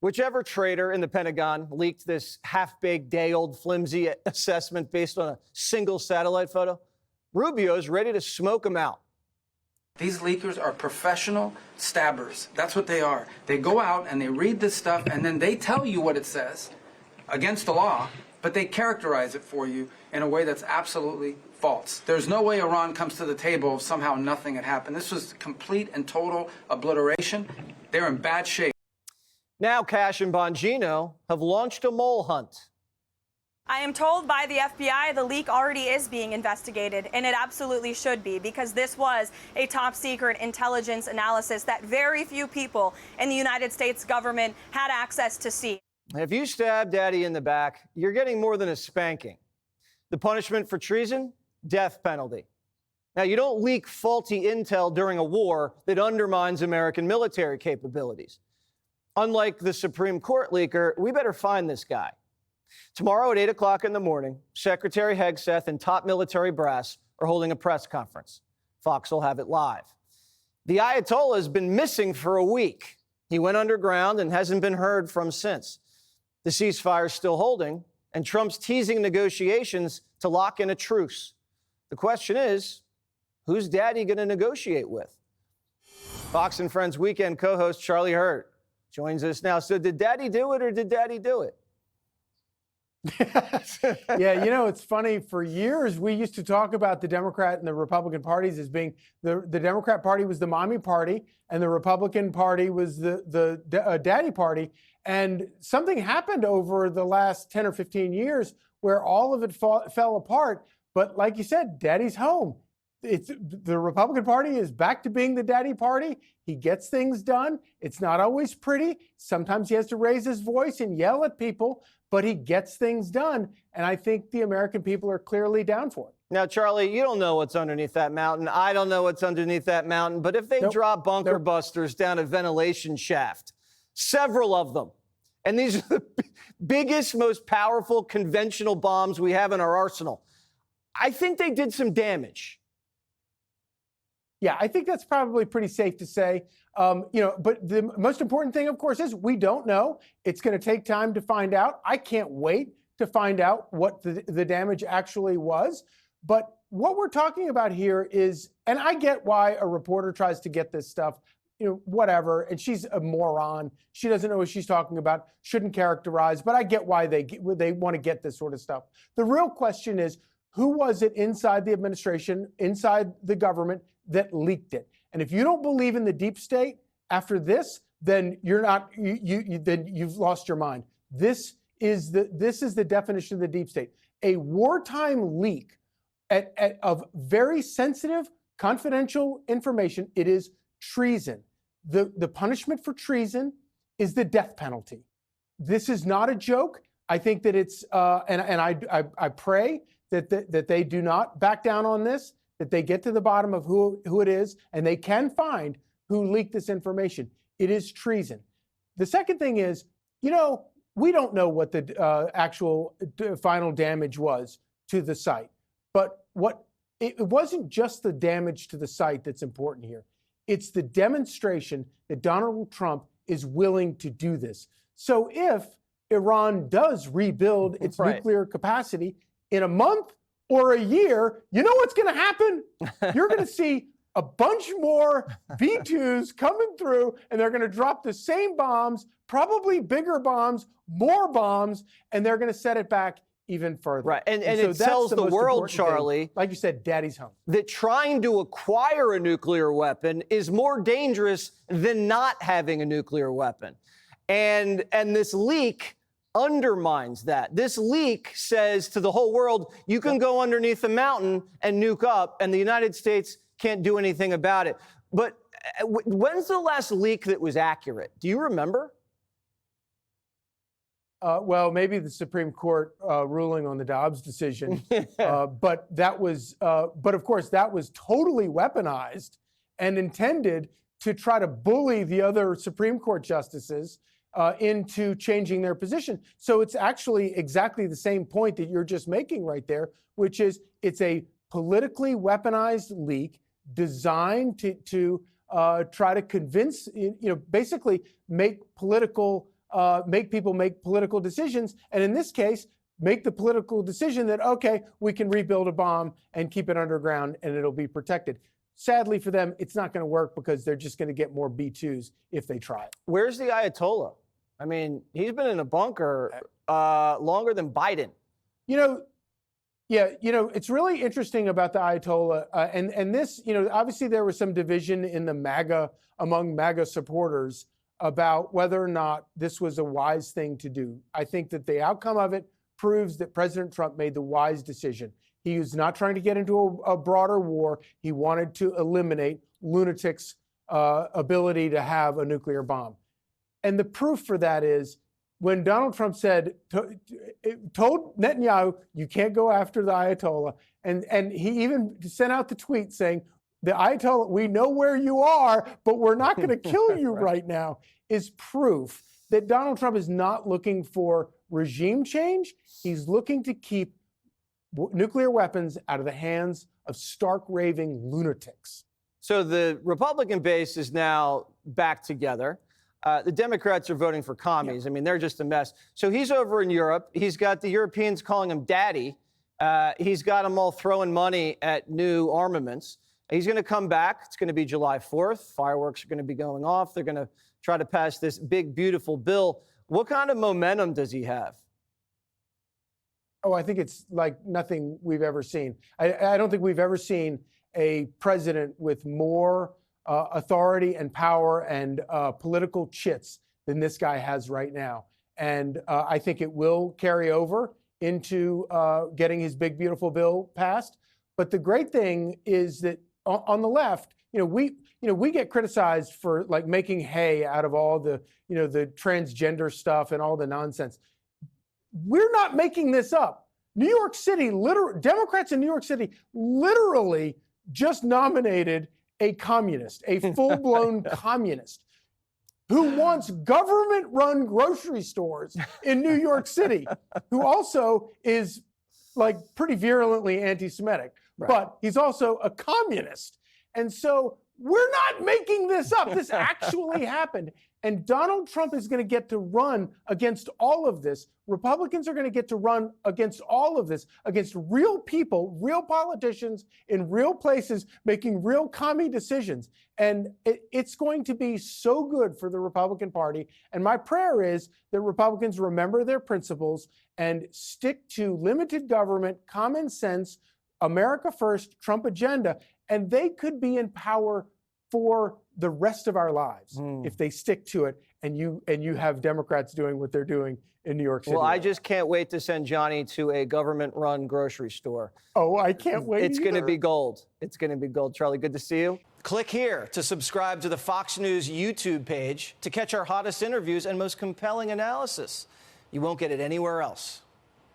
Whichever traitor in the Pentagon leaked this half-baked, day-old, flimsy assessment based on a single satellite photo, Rubio's ready to smoke him out. These leakers are professional stabbers. That's what they are. They go out and they read this stuff and then they tell you what it says against the law, but they characterize it for you in a way that's absolutely false. There's no way Iran comes to the table if somehow nothing had happened. This was complete and total obliteration. They're in bad shape. Now Cash and Bongino have launched a mole hunt. I am told by the FBI the leak already is being investigated, and it absolutely should be, because this was a top secret intelligence analysis that very few people in the United States government had access to see. If you stab Daddy in the back, you're getting more than a spanking. The punishment for treason? Death penalty. Now, you don't leak faulty intel during a war that undermines American military capabilities. Unlike the Supreme Court leaker, we better find this guy. Tomorrow at 8 o'clock in the morning, Secretary Hegseth and top military brass are holding a press conference. Fox will have it live. The Ayatollah has been missing for a week. He went underground and hasn't been heard from since. The ceasefire is still holding, and Trump's teasing negotiations to lock in a truce. The question is, who's Daddy going to negotiate with? Fox and Friends weekend co-host Charlie Hurt joins us now. So did Daddy do it or did Daddy do it? Yeah, you know, it's funny. For years, we used to talk about the Democrat and the Republican parties as being the Democrat Party was the mommy party and the Republican Party was the daddy party. And something happened over the last 10 or 15 years where all of it fell apart. But like you said, Daddy's home. The Republican Party is back to being the daddy party. He gets things done. It's not always pretty. Sometimes he has to raise his voice and yell at people, but he gets things done. And I think the American people are clearly down for it. Now, Charlie, you don't know what's underneath that mountain. I don't know what's underneath that mountain. But if they drop bunker busters down a ventilation shaft, several of them, and these are the biggest, most powerful conventional bombs we have in our arsenal, I think they did some damage. Yeah, I think that's probably pretty safe to say. But the most important thing, of course, is we don't know. It's going to take time to find out. I can't wait to find out what the damage actually was. But what we're talking about here is, and I get why a reporter tries to get this stuff, whatever, and she's a moron. She doesn't know what she's talking about, shouldn't characterize, but I get why they want to get this sort of stuff. The real question is, who was it inside the administration, inside the government, that leaked it? And if you don't believe in the deep state after this, then then you've lost your mind. This is the definition of the deep state: a wartime leak of very sensitive, confidential information. It is treason. The punishment for treason is the death penalty. This is not a joke. I think that it's and I pray that they do not back down on this, that they get to the bottom of who it is, and they can find who leaked this information. It is treason. The second thing is, we don't know what the actual final damage was to the site. But it wasn't just the damage to the site that's important here. It's the demonstration that Donald Trump is willing to do this. So if Iran does rebuild its nuclear capacity in a month or a year, you know what's going to happen? You're going to see a bunch more B-2s coming through, and they're going to drop the same bombs, probably bigger bombs, more bombs, and they're going to set it back even further. Right, and so it tells the world, Charlie, thing. Like you said, Daddy's home. That trying to acquire a nuclear weapon is more dangerous than not having a nuclear weapon. And this leak undermines that. This leak says to the whole world, you can go underneath the mountain and nuke up, and the United States can't do anything about it. But when's the last leak that was accurate? Do you remember? Well, maybe the Supreme Court ruling on the Dobbs decision, but of course, that was totally weaponized and intended to try to bully the other Supreme Court justices into changing their position. So it's actually exactly the same point that you're just making right there, which is it's a politically weaponized leak designed to try to convince, basically make political make people make political decisions. And in this case, make the political decision that, okay, we can rebuild a bomb and keep it underground and it'll be protected. Sadly for them, it's not going to work because they're just going to get more B-2s if they try it. Where's the Ayatollah? I mean, he's been in a bunker longer than Biden. It's really interesting about the Ayatollah. And this, obviously there was some division in the among MAGA supporters about whether or not this was a wise thing to do. I think that the outcome of it proves that President Trump made the wise decision. He was not trying to get into a broader war. He wanted to eliminate lunatics' ability to have a nuclear bomb. And the proof for that is when Donald Trump told Netanyahu, you can't go after the Ayatollah. And he even sent out the tweet saying, the Ayatollah, we know where you are, but we're not going to kill you right now, is proof that Donald Trump is not looking for regime change. He's looking to keep nuclear weapons out of the hands of stark raving lunatics. So the Republican base is now back together. The Democrats are voting for commies. I mean, they're just a mess. So he's over in Europe. He's got the Europeans calling him daddy. He's got them all throwing money at new armaments. He's going to come back. It's going to be July 4th. Fireworks are going to be going off. They're going to try to pass this big, beautiful bill. What kind of momentum does he have? Oh, I think it's like nothing we've ever seen. I don't think we've ever seen a president with more authority and power and political chits than this guy has right now. And I think it will carry over into getting his big, beautiful bill passed. But the great thing is that on the left, we get criticized for like making hay out of all the, the transgender stuff and all the nonsense. We're not making this up. New York City, Democrats in New York City literally just nominated a communist, a full-blown communist who wants government-run grocery stores in New York City, who also is like pretty virulently anti-Semitic, but he's also a communist. And so we're not making this up. This actually happened. And Donald Trump is going to get to run against all of this. Republicans are going to get to run against all of this, against real people, real politicians in real places making real commie decisions. And it's going to be so good for the Republican Party. And my prayer is that Republicans remember their principles and stick to limited government, common sense, America first, Trump agenda, and they could be in power for the rest of our lives if they stick to it, and you have Democrats doing what they're doing in New York City. Well, I just can't wait to send Johnny to a government-run grocery store. Oh, I can't wait. It's going to be gold. It's going to be gold. Charlie, good to see you. Click here to subscribe to the Fox News YouTube page to catch our hottest interviews and most compelling analysis. You won't get it anywhere else.